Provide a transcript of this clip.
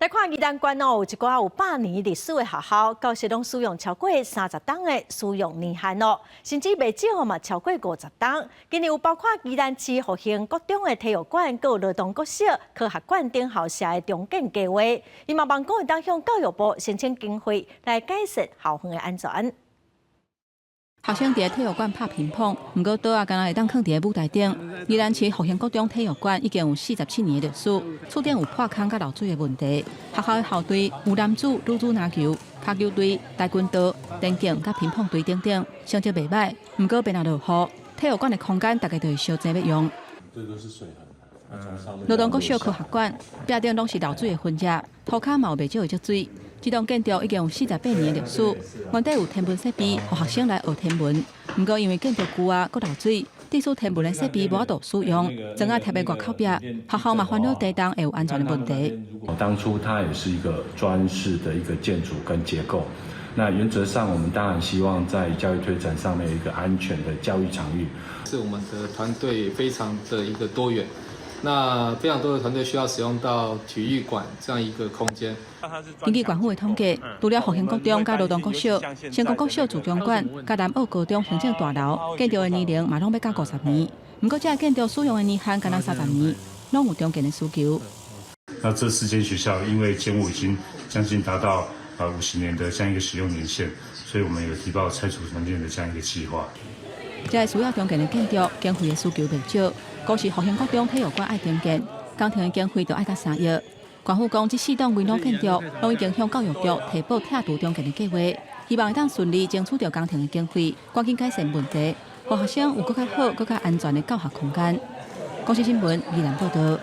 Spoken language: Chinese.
来看宜兰县哦，有一寡有100年历史的学校，教室拢使用超过30档的使用年限哦，甚至未少嘛超过50档。今年有包括宜兰市复兴国中的体育馆，佮有罗东国小科学馆等校舍的重建计划，伊嘛望讲会当向教育部申请经费来改善校园的安全。 学生伫体育馆拍乒乓，不过桌啊，敢若会当放伫舞台顶。宜兰市复兴国中体育馆已经有47年的历史，厝顶有破空甲漏水的问题。学校的校队有男子、女子篮球、脚球队、跆拳道、田径甲乒乓队等等，成绩袂歹。不过变若落雨，体育馆的空间大概就会烧钱要用。这都是水痕。 罗东国小科学馆壁顶拢是漏水的痕迹，涂骹嘛有袂少会积水。 这栋建筑已经有48年的历史，原底有天文设备，让学生来学天文。不过因为建筑旧啊，搁漏水，致使天文的设备无法度使用，整个贴在外口壁，学校嘛烦恼地动会有安全的问题。当初它也是一个砖式的一个建筑跟结构，那原则上我们当然希望在教育推展上面有一个安全的教育场域。是我们的团队非常的一个多元。 那非常多的团队需要使用到体育馆这样一个空间。根据县府的统计，除了复兴国中、甲罗东国小、成功国小自强馆、甲南澳高中行政大楼，建筑的年龄嘛拢要到50年。不过，这建筑使用的年限敢若30年，拢有中间的需求。那这4间学校因为建物已经将近达到50年的这样一个使用年限，所以我们有提报拆除重建的这样一个计划。这需要中间的建筑，经费的需求袂少。 古时复兴国中体育馆爱重建，工程的经费就爱到3亿。县府讲，这4栋危老建筑，拢已经向教育局提报拆除中建的计划，希望会当顺利争取到工程的经费，赶紧改善问题，让学生有更较好、更较安全的教学空间。公视新闻宜兰报道。